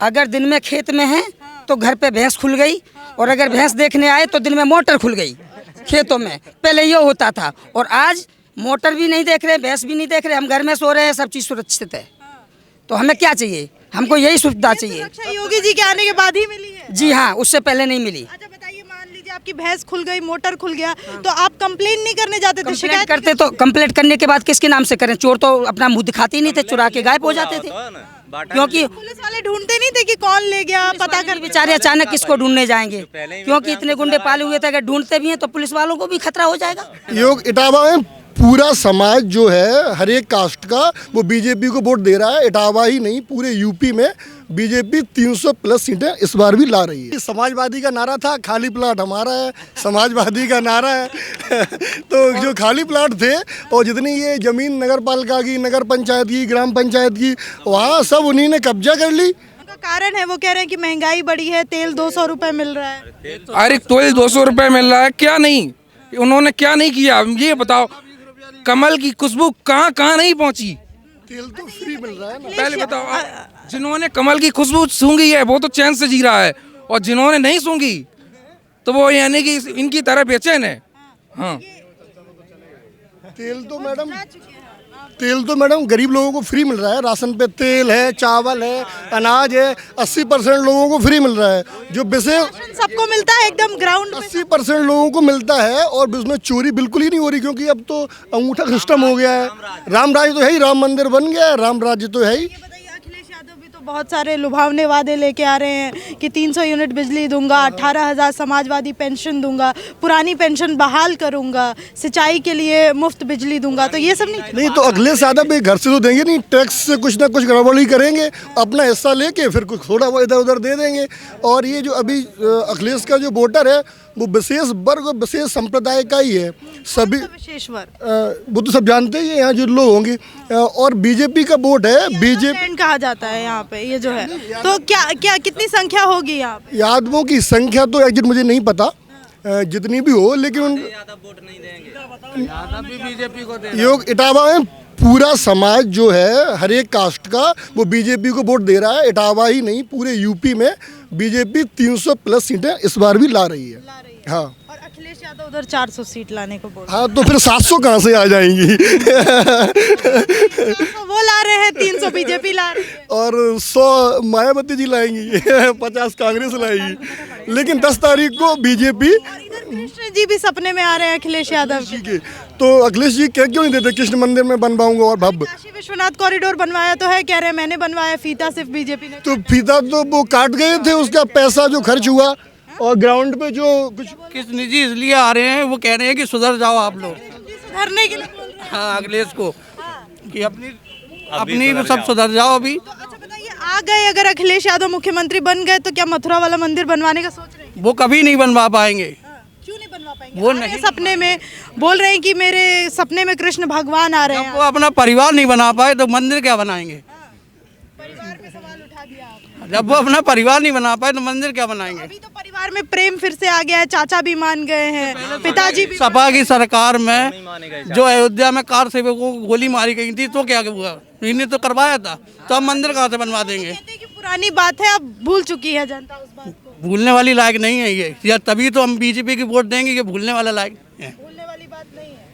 अगर दिन में खेत में है तो घर पे भैंस खुल गई, और अगर भैंस देखने आए तो दिन में मोटर खुल गई खेतों में। पहले ये होता था, और आज मोटर भी नहीं देख रहे, भैंस भी नहीं देख रहे, हम घर में सो रहे हैं, सब चीज़ सुरक्षित है। तो हमें क्या चाहिए? हमको यही सुविधा चाहिए। योगी जी के आने के बाद ही मिली है? जी हाँ, उससे पहले नहीं मिली। अच्छा बताइए, मान लीजिए आपकी भैंस खुल गई, मोटर खुल गया, तो आप कंप्लेन नहीं करने जाते थे? शिकायत करते तो कंप्लेंट करने के बाद किसके नाम से करें? चोर तो अपना मुंह दिखाते ही नहीं थे, चुरा के गायब हो जाते थे। क्योंकि पुलिस वाले ढूंढते नहीं थे कि कौन ले गया, पता कर बेचारे अचानक किसको ढूंढने जाएंगे? क्योंकि इतने गुंडे पाले हुए थे, अगर ढूंढते भी हैं तो पुलिस वालों को भी खतरा हो जाएगा। योग इटावा में पूरा समाज जो है हर एक कास्ट का वो बीजेपी को वोट दे रहा है। इटावा ही नहीं, पूरे यूपी में बीजेपी 300 प्लस सीटें इस बार भी ला रही है। समाजवादी का नारा था, खाली प्लाट हमारा है, समाजवादी का नारा है। तो जो खाली प्लाट थे और जितनी ये जमीन नगर पालिका की, नगर पंचायत की, ग्राम पंचायत की, वहाँ सब उन्हीं ने कब्जा कर ली। कारण है, वो कह रहे हैं कि महंगाई बढ़ी है, तेल 200 रुपए मिल रहा है। अरे तेल 200 रुपए मिल रहा है, क्या नहीं, उन्होंने क्या नहीं किया ये बताओ। कमल की खुशबू कहाँ कहाँ नहीं पहुँची? तेल तो फ्री मिल रहा है ना। पहले बताओ, जिन्होंने कमल की खुशबू सूंघी है वो तो चैन से जी रहा है, और जिन्होंने नहीं सूंघी तो वो यानी कि इनकी तरह बेचैन है। हाँ, तेल तो मैडम गरीब लोगों को फ्री मिल रहा है। राशन पे तेल है, चावल है, अनाज है, 80% लोगों को फ्री मिल रहा है। जो विशेष सबको मिलता है एकदम ग्राउंड पे। 80% लोगों को मिलता है, और उसमें चोरी बिल्कुल ही नहीं हो रही, क्योंकि अब तो अंगूठा सिस्टम हो गया है। राम राज्य तो है ही, राम मंदिर बन गया है, राम राज्य तो है ही। अखिलेश यादव भी तो बहुत सारे लुभावने वादे लेके आ रहे हैं कि 300 यूनिट बिजली दूंगा, 18,000 समाजवादी पेंशन दूंगा, पुरानी पेंशन बहाल करूंगा, सिंचाई के लिए मुफ्त बिजली दूंगा। तो ये सब नहीं तो अखिलेश यादव भी घर से तो देंगे नहीं, टैक्स से कुछ ना कुछ गड़बड़ी करेंगे, अपना हिस्सा लेके फिर कुछ थोड़ा वो इधर उधर दे देंगे। और ये जो अभी अखिलेश का जो वोटर है वो विशेष वर्ग, विशेष संप्रदाय का ही है। सभी विशेष वर्ग वो तो सब जानते ही हैं यहाँ जो लोग होंगे। और बीजेपी का वोट है, बीजेपी कहा जाता है यहाँ पे, ये जो है। तो क्या कितनी संख्या होगी यहाँ पे? यादवों की संख्या तो एग्जैक्ट मुझे नहीं पता, जितनी भी हो, लेकिन योग इटावा में पूरा समाज जो है हर एक कास्ट का वो बीजेपी को वोट दे रहा है। इटावा ही नहीं, पूरे यूपी में बीजेपी 300 प्लस सीटें इस बार भी ला रही है। हाँ, और अखिलेश यादव उधर 400 सीट लाने को बोल। हाँ, तो फिर 700 कहाँ से आ जाएंगी? वो ला रहे हैं, 300 बीजेपी ला रही है, और 100 मायावती जी लाएंगी, 50 कांग्रेस लाएगी। लेकिन 10 तारीख को बीजेपी। कृष्ण जी भी सपने में आ रहे हैं अखिलेश यादव के। तो अखिलेश जी क्यों नहीं देते? कृष्ण मंदिर में बनवाऊंगा और भव्य। काशी विश्वनाथ कॉरिडोर बनवाया तो है, कह रहे हैं मैंने बनवाया, फीता सिर्फ बीजेपी ने। तो फीता तो वो काट गए थे, उसका पैसा जो खर्च हुआ, और ग्राउंड पे जो कुछ किस निजी इसलिए आ रहे हैं, वो कह रहे हैं कि सुधर जाओ आप लोग। सुधरने के लिए बोल रहे हैं। हाँ, अखिलेश को कि अपनी वो सब सुधर जाओ अभी। तो अच्छा बताइए, आ गए अगर अखिलेश यादव मुख्यमंत्री बन गए तो क्या मथुरा वाला मंदिर बनवाने का सोच रहे हैं? वो कभी नहीं बनवा पाएंगे। क्यों नहीं बनवा पाएंगे? वो आ रहे नहीं। सपने में बोल रहे हैं कि मेरे सपने में कृष्ण भगवान आ रहे जब हैं। वो अपना परिवार नहीं बना पाए तो मंदिर क्या बनाएंगे? परिवार पे सवाल उठा दिया आपने। जब वो अपना परिवार नहीं बना पाए तो मंदिर क्या बनाएंगे? अभी तो परिवार में प्रेम फिर से आ गया है, चाचा भी मान गए हैं, पिताजी भी। सपा की सरकार में जो अयोध्या में कार सेवकों को गोली मारी गई थी तो क्या हुआ? इन्हें तो करवाया था, तो अब मंदिर कहाँ से बनवा देंगे? कहते हैं कि पुरानी बात है, अब भूल चुकी है जनता उस बात को। भूलने वाली लायक नहीं है ये, या तभी तो हम बीजेपी की वोट देंगे, ये भूलने वाला लायक है। भूलने वाली बात नहीं है।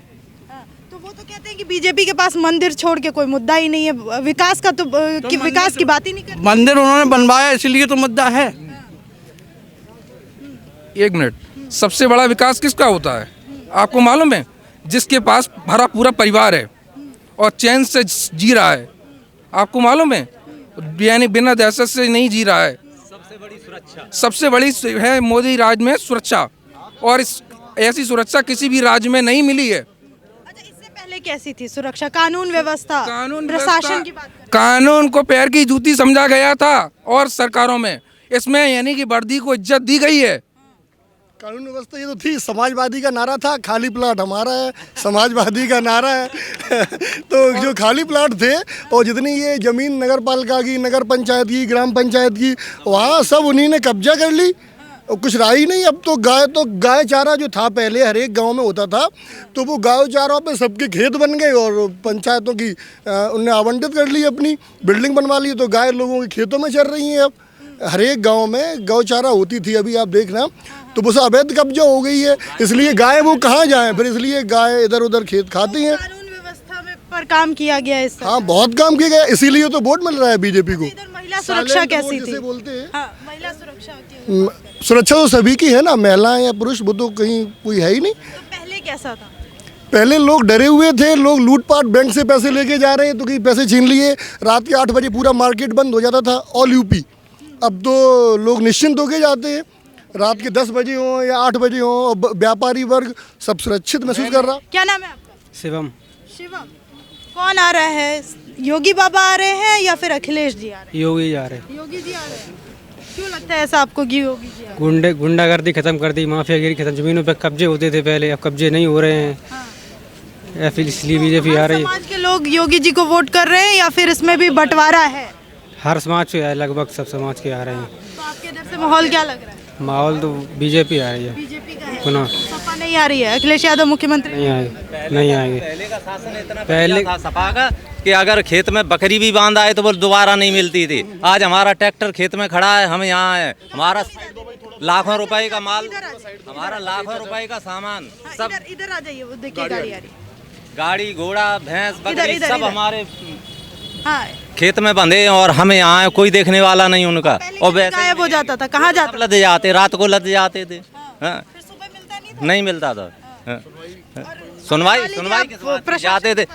हाँ, तो वो तो कहते हैं कि बीजेपी के पास मंदिर छोड़ के कोई मुद्दा ही नहीं है, विकास का तो विकास की बात ही नहीं करते। मंदिर उन्होंने बनवाया इसलिए तो मुद्दा है। एक मिनट, सबसे बड़ा विकास किसका होता है आपको मालूम है? जिसके पास भरा पूरा परिवार है और चैन से जी रहा है। आपको मालूम है, यानी बिना दहशत से नहीं जी रहा है। सबसे बड़ी है मोदी राज में सुरक्षा, और ऐसी सुरक्षा किसी भी राज्य में नहीं मिली है। अच्छा, इससे पहले कैसी थी सुरक्षा? कानून व्यवस्था, प्रशासन की बात करें। कानून को पैर की जूती समझा गया था, और सरकारों में इसमें यानी कि वर्दी को इज्जत दी गई है। कानून व्यवस्था ये तो थी, समाजवादी का नारा था, खाली प्लाट हमारा है, समाजवादी का नारा है। तो जो खाली प्लाट थे और जितनी ये जमीन नगर पालिका की, नगर पंचायत की, ग्राम पंचायत की, वहाँ सब उन्हीं ने कब्जा कर ली, और कुछ रहा ही नहीं। अब तो गाय चारा जो था पहले हर एक गांव में होता था, तो वो गाय चारा पे सबके खेत बन गए, और पंचायतों की उनने आवंटित कर ली, अपनी बिल्डिंग बनवा ली, तो गाय लोगों के खेतों में चल रही हैं अब। हर एक गांव में गौचारा होती थी, अभी आप देखना तो बस अवैध कब्जा हो गई है, इसलिए गाय वो कहाँ जाएं, फिर इसलिए गाय इधर उधर खेत खाती हैं। कानून व्यवस्था में पर काम किया गया है इससे। हाँ, बहुत काम किया गया, इसीलिए तो वोट मिल रहा है बीजेपी को। इधर महिला सुरक्षा कैसी थी? बोलते हैं हाँ, महिला सुरक्षा होती है। सुरक्षा तो सभी की है ना, महिलाएं या पुरुष, वो तो कहीं कोई है ही नहीं। तो पहले कैसा था? पहले लोग डरे हुए थे, लोग लूटपाट, बैंक से पैसे लेके जा रहे हैं तो कहीं पैसे छीन लिए, रात के 8 बजे पूरा मार्केट बंद हो जाता था ऑल यूपी। अब तो लोग निश्चिंत होके जाते हैं, रात के 10 बजे हो या 8 बजे हो, व्यापारी वर्ग सब सुरक्षित महसूस कर रहा। क्या नाम है आपका? शिवम। शिवम। कौन आ रहा है? योगी बाबा आ रहे हैं या फिर अखिलेश जी आ रहे योगी जा रहे हैं? योगी जी आ रहे हैं। क्यों लगता है ऐसा आपको कि योगी जी आ रहे हैं? गुंडागर्दी खत्म कर दी, माफियागिरी खत्म, जमीनों पे कब्जे होते थे पहले, अब कब्जे नहीं हो रहे हैं। या फिर इसलिए बीजेपी आ रही है। समाज के लोग योगी जी को वोट कर रहे हैं या फिर इसमें भी बंटवारा है? हर समाज के है, लगभग सब समाज के आ रहे हैं। तो आपके इधर से माहौल क्या लग रहा है? माहौल तो बीजेपी आ रही है। बीजेपी का है। पुनः सपा नहीं आ रही है? अखिलेश यादव मुख्यमंत्री नहीं आएंगे, नहीं आएंगे। पहले का शासन इतना पहले था सपा का कि अगर खेत में बकरी भी बांध आए तो वो दोबारा नहीं मिलती थी। आज हमारा ट्रैक्टर खेत में खड़ा है, हम यहाँ हैं, हमारा लाखों रुपए का माल, हमारा लाखों रुपए का सामान सब, इधर आ जाइए, वो देखिए गाड़ी आ रही है। गाड़ी घोड़ा भैंस बकरी इधर, सब इधर। हमारे हाँ, खेत में बंधे हैं और हम यहाँ हैं, कोई देखने वाला नहीं उनका। और वैसे गायब हो जाता था, कहाँ जाता सब लद जाते, रात को लद जाते थे। हाँ, फिर सुबह मिलता नहीं था? नहीं मिलता था। हाँ, सुनवाई सुनवाई किस बात की? जाते थे।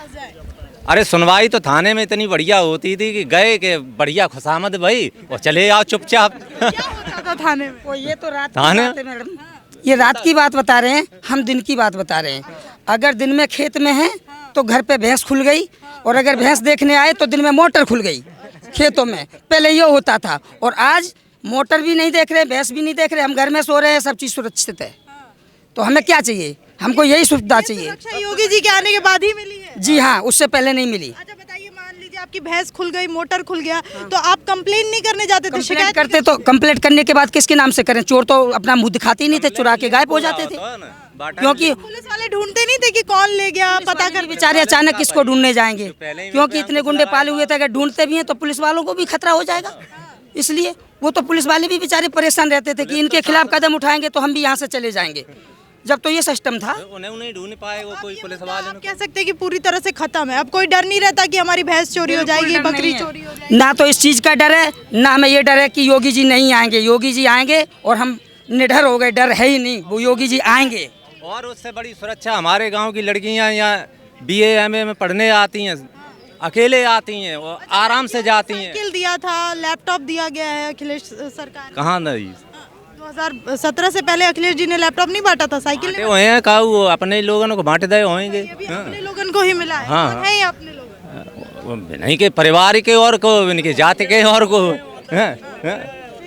अरे सुनवाई तो थाने में इतनी बढ़िया होती थी कि गए के बढ़िया खुशामद भाई और चले आओ चुपचाप। क्या होता था थाने में? वो ये तो रात की थाने? बात है मैडम, ये रात की बात बता रहे हैं, हम दिन की बात बता रहे हैं। अगर दिन में खेत में हैं तो घर पे भैंस खुल गई, और अगर भैंस देखने आए तो दिन में मोटर खुल गई खेतों में। पहले ये होता था, और आज मोटर भी नहीं देख रहे, भैंस भी नहीं देख रहे, हम घर में सो रहे हैं, सब चीज़ सुरक्षित है। तो हमें क्या चाहिए? हमको यही सुविधा चाहिए। सुरक्षा योगी जी के आने के बाद ही मिली है? जी हाँ, उससे पहले नहीं मिली। अच्छा बताइए, मान लीजिए आपकी भैंस खुल गई, मोटर खुल गया, तो आप कंप्लेन नहीं करने जाते थे? कंप्लेंट शिकायत करते तो कंप्लेंट करने के बाद किसके नाम से करें? चोर तो अपना मुंह दिखाते ही नहीं थे, चुरा के गायब हो जाते थे। क्योंकि पुलिस वाले ढूंढते नहीं थे कि कौन ले गया, पता कर बेचारे अचानक किसको ढूंढने जाएंगे? क्योंकि इतने गुंडे पाले हुए थे, अगर ढूंढते भी हैं तो पुलिस वालों को भी खतरा हो जाएगा। इसलिए वो तो पुलिस वाले भी बेचारे परेशान रहते थे कि इनके खिलाफ कदम उठाएंगे तो हम भी यहाँ से चले जाएंगे। जब तो ये सिस्टम था, उन्हें नहीं ढूंढ पाए वो कोई पुलिस वाले। आप कह सकते हैं कि पूरी तरह से खत्म है, अब कोई डर नहीं रहता कि हमारी भैंस चोरी हो जाएगी, बकरी चोरी हो जाएगी? ना तो इस चीज़ का डर है, ना हमें ये डर है कि योगी जी नहीं आएंगे। योगी जी आएंगे और हम निडर हो गए, डर है ही नहीं, वो योगी जी आएंगे। और उससे बड़ी सुरक्षा हमारे गांव की लड़कियां यहाँ BA MA में पढ़ने आती हैं, अकेले आती हैं और आराम से जाती हैं। साइकिल दिया था, लैपटॉप दिया गया है अखिलेश सरकार ने। कहाँ नहीं 2017 से पहले अखिलेश जी ने लैपटॉप नहीं बांटा था, साइकिल बांटे हुए हैं, कहा वो अपने लोगों को बांट दे होंगे। अभी अपने लोगन को ही मिला है। हाँ। कौन है ये अपने लोग? वो नहीं के परिवार के और को इनके जाति के और को। हाँ, हाँ।